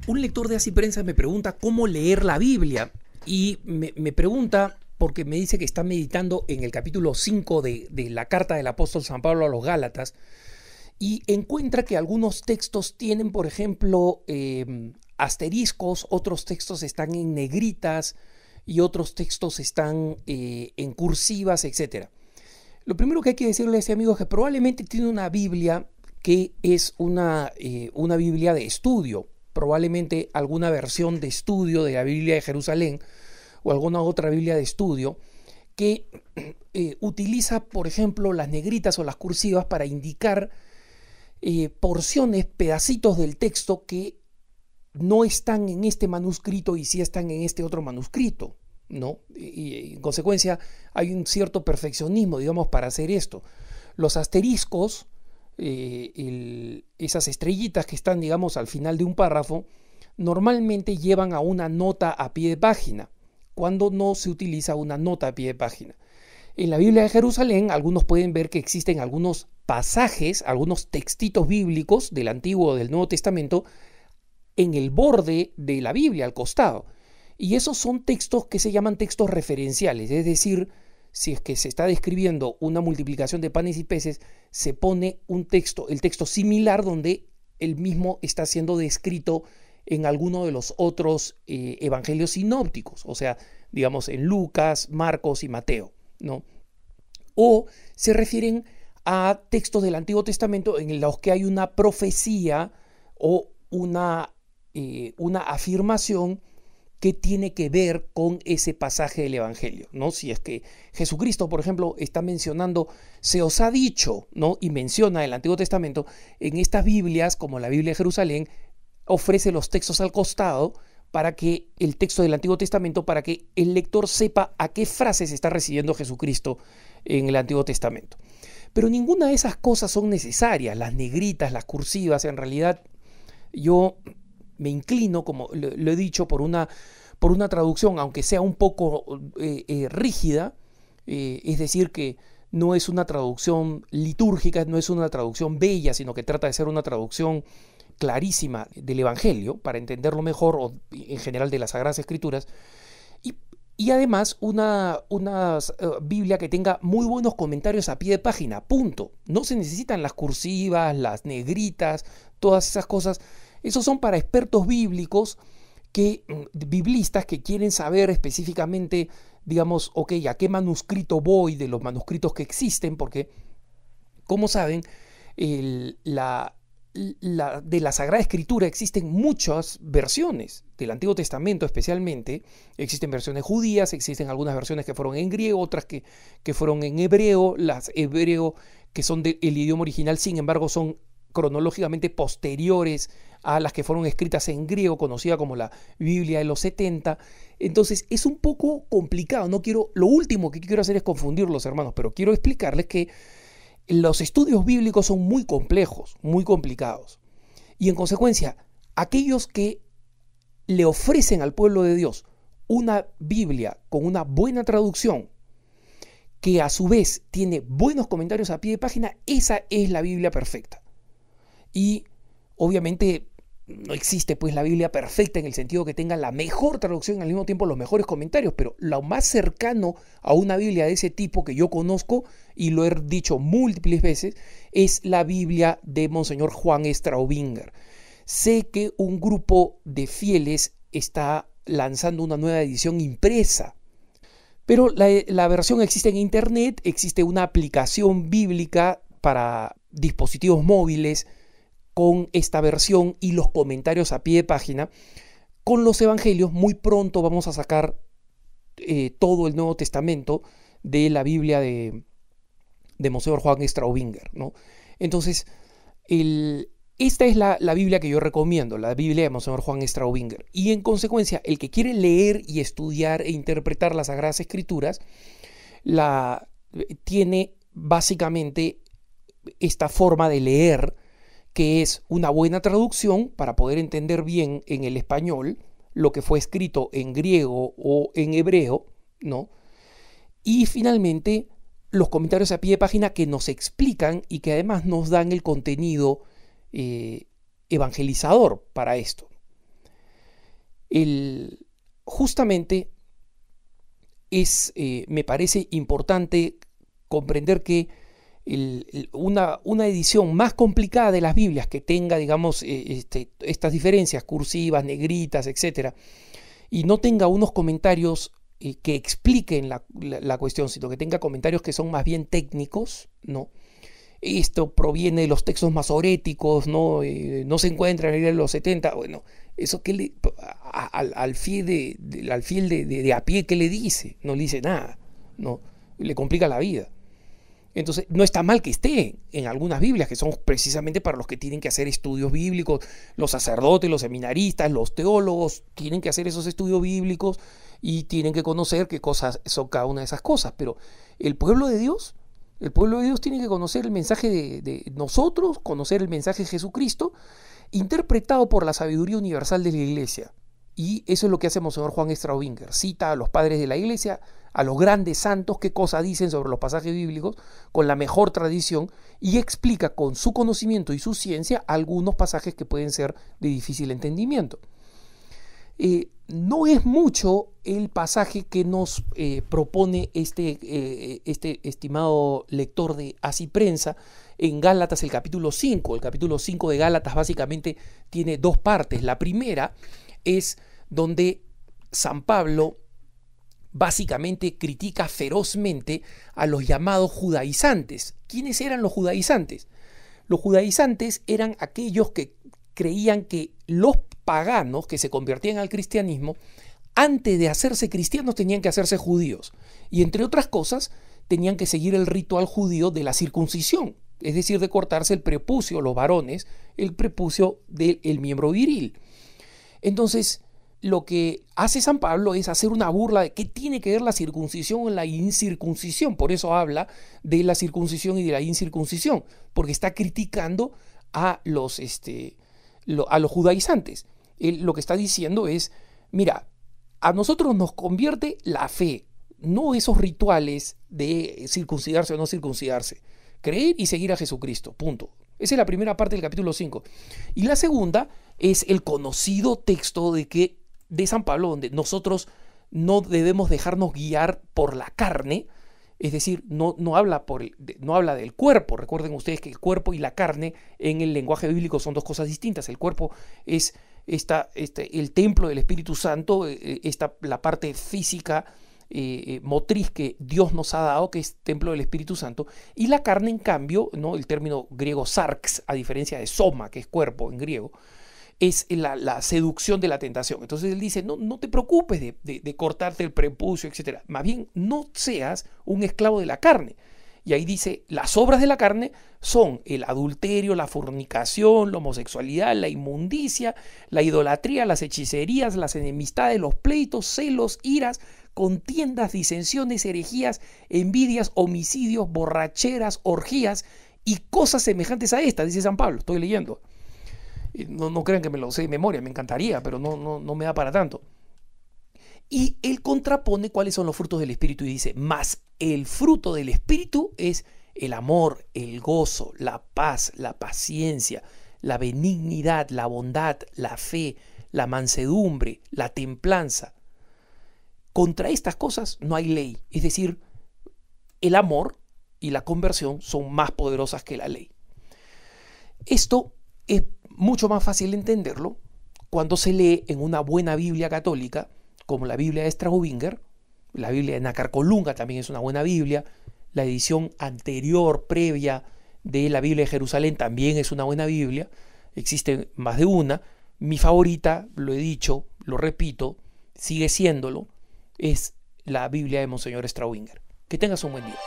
Un lector de Así Prensa me pregunta cómo leer la Biblia y me pregunta porque me dice que está meditando en el capítulo 5 de la carta del apóstol San Pablo a los Gálatas y encuentra que algunos textos tienen, por ejemplo, asteriscos, otros textos están en negritas y otros textos están en cursivas, etc. Lo primero que hay que decirle a ese amigo es que probablemente tiene una Biblia que es una Biblia de estudio, probablemente alguna versión de estudio de la Biblia de Jerusalén o alguna otra Biblia de estudio que utiliza, por ejemplo, las negritas o las cursivas para indicar porciones, pedacitos del texto que no están en este manuscrito y sí están en este otro manuscrito, ¿no? Y en consecuencia hay un cierto perfeccionismo, digamos, para hacer esto. Los asteriscos, esas estrellitas que están, digamos, al final de un párrafo, normalmente llevan a una nota a pie de página, cuando no se utiliza una nota a pie de página. En la Biblia de Jerusalén, algunos pueden ver que existen algunos pasajes, algunos textitos bíblicos del Antiguo o del Nuevo Testamento en el borde de la Biblia, al costado. Y esos son textos que se llaman textos referenciales, es decir, si es que se está describiendo una multiplicación de panes y peces, se pone un texto, el texto similar donde el mismo está siendo descrito en alguno de los otros evangelios sinópticos, o sea, digamos en Lucas, Marcos y Mateo, ¿no? O se refieren a textos del Antiguo Testamento en los que hay una profecía o una afirmación que tiene que ver con ese pasaje del Evangelio, ¿no? Si es que Jesucristo, por ejemplo, está mencionando, se os ha dicho, ¿no? Y menciona el Antiguo Testamento, en estas Biblias, como la Biblia de Jerusalén, ofrece los textos al costado para que el texto del Antiguo Testamento, para que el lector sepa a qué frases está recibiendo Jesucristo en el Antiguo Testamento. Pero ninguna de esas cosas son necesarias, las negritas, las cursivas. En realidad yo me inclino, como lo he dicho, por una traducción, aunque sea un poco rígida, es decir, que no es una traducción litúrgica, no es una traducción bella, sino que trata de ser una traducción clarísima del Evangelio, para entenderlo mejor, o en general de las Sagradas Escrituras, y además una Biblia que tenga muy buenos comentarios a pie de página, punto. No se necesitan las cursivas, las negritas, todas esas cosas. Esos son para expertos bíblicos, biblistas que quieren saber específicamente, digamos, ok, a qué manuscrito voy de los manuscritos que existen, porque, como saben, de la Sagrada Escritura existen muchas versiones, del Antiguo Testamento especialmente. Existen versiones judías, existen algunas versiones que fueron en griego, otras que fueron en hebreo. Las hebreo que son del idioma original, sin embargo, son cronológicamente posteriores a las que fueron escritas en griego, conocida como la Biblia de los 70. Entonces es un poco complicado. Lo último que quiero hacer es confundirlos, hermanos, pero quiero explicarles que los estudios bíblicos son muy complejos, muy complicados. Y en consecuencia, aquellos que le ofrecen al pueblo de Dios una Biblia con una buena traducción, que a su vez tiene buenos comentarios a pie de página, esa es la Biblia perfecta. Y obviamente no existe pues la Biblia perfecta en el sentido que tenga la mejor traducción y al mismo tiempo los mejores comentarios, pero lo más cercano a una Biblia de ese tipo que yo conozco, y lo he dicho múltiples veces, es la Biblia de Monseñor Juan Straubinger. Sé que un grupo de fieles está lanzando una nueva edición impresa, pero la versión existe en internet, existe una aplicación bíblica para dispositivos móviles con esta versión y los comentarios a pie de página. Con los evangelios muy pronto vamos a sacar todo el Nuevo Testamento de la Biblia de Monseñor Juan Straubinger, ¿no? Entonces, esta es la Biblia que yo recomiendo, la Biblia de Monseñor Juan Straubinger. Y en consecuencia, el que quiere leer y estudiar e interpretar las Sagradas Escrituras, tiene básicamente esta forma de leer, que es una buena traducción para poder entender bien en el español lo que fue escrito en griego o en hebreo, ¿no? Y finalmente los comentarios a pie de página que nos explican y que además nos dan el contenido evangelizador para esto. Justamente me parece importante comprender que una edición más complicada de las Biblias que tenga, digamos, estas diferencias cursivas, negritas, etcétera, y no tenga unos comentarios que expliquen la cuestión, sino que tenga comentarios que son más bien técnicos, ¿no? Esto proviene de los textos masoréticos, ¿no? No se encuentra en la Biblia de los 70. Bueno, eso que al fiel de a pie, ¿qué le dice? No le dice nada, ¿no? Le complica la vida. Entonces, no está mal que esté en algunas Biblias, que son precisamente para los que tienen que hacer estudios bíblicos. Los sacerdotes, los seminaristas, los teólogos tienen que hacer esos estudios bíblicos y tienen que conocer qué cosas son cada una de esas cosas. Pero el pueblo de Dios tiene que conocer el mensaje de nosotros, conocer el mensaje de Jesucristo, interpretado por la sabiduría universal de la Iglesia. Y eso es lo que hace Monseñor Juan Straubinger. Cita a los padres de la Iglesia, a los grandes santos, qué cosas dicen sobre los pasajes bíblicos, con la mejor tradición, y explica con su conocimiento y su ciencia algunos pasajes que pueden ser de difícil entendimiento. No es mucho el pasaje que nos propone este estimado lector de Así Prensa en Gálatas, el capítulo 5. El capítulo 5 de Gálatas básicamente tiene dos partes. La primera es donde San Pablo básicamente critica ferozmente a los llamados judaizantes. ¿Quiénes eran los judaizantes? Los judaizantes eran aquellos que creían que los paganos que se convertían al cristianismo, antes de hacerse cristianos tenían que hacerse judíos. Y entre otras cosas, tenían que seguir el ritual judío de la circuncisión, es decir, de cortarse el prepucio, los varones, el prepucio del miembro viril. Entonces, lo que hace San Pablo es hacer una burla de qué tiene que ver la circuncisión con la incircuncisión. Por eso habla de la circuncisión y de la incircuncisión, porque está criticando a los judaizantes. Él lo que está diciendo es, mira, a nosotros nos convierte la fe, no esos rituales de circuncidarse o no circuncidarse. Creer y seguir a Jesucristo, punto. Esa es la primera parte del capítulo 5. Y la segunda es el conocido texto de San Pablo, donde nosotros no debemos dejarnos guiar por la carne, es decir, no habla del cuerpo. Recuerden ustedes que el cuerpo y la carne en el lenguaje bíblico son dos cosas distintas. El cuerpo es el templo del Espíritu Santo, la parte física, motriz que Dios nos ha dado, que es templo del Espíritu Santo, y la carne, en cambio, ¿no? El término griego sarx, a diferencia de soma, que es cuerpo en griego, es la seducción de la tentación. Entonces él dice, no te preocupes de cortarte el prepucio, etc. Más bien, no seas un esclavo de la carne. Y ahí dice, las obras de la carne son el adulterio, la fornicación, la homosexualidad, la inmundicia, la idolatría, las hechicerías, las enemistades, los pleitos, celos, iras, contiendas, disensiones, herejías, envidias, homicidios, borracheras, orgías y cosas semejantes a estas, dice San Pablo. Estoy leyendo. No crean que me lo sé de memoria, me encantaría, pero no me da para tanto. Y él contrapone cuáles son los frutos del Espíritu y dice, mas el fruto del Espíritu es el amor, el gozo, la paz, la paciencia, la benignidad, la bondad, la fe, la mansedumbre, la templanza. Contra estas cosas no hay ley, es decir, el amor y la conversión son más poderosas que la ley. Esto es mucho más fácil entenderlo cuando se lee en una buena Biblia católica, como la Biblia de Straubinger. La Biblia de Nácar Colunga también es una buena Biblia. La edición anterior, previa de la Biblia de Jerusalén también es una buena Biblia. Existen más de una. Mi favorita, lo he dicho, lo repito, sigue siéndolo, es la Biblia de Monseñor Straubinger. Que tengas un buen día.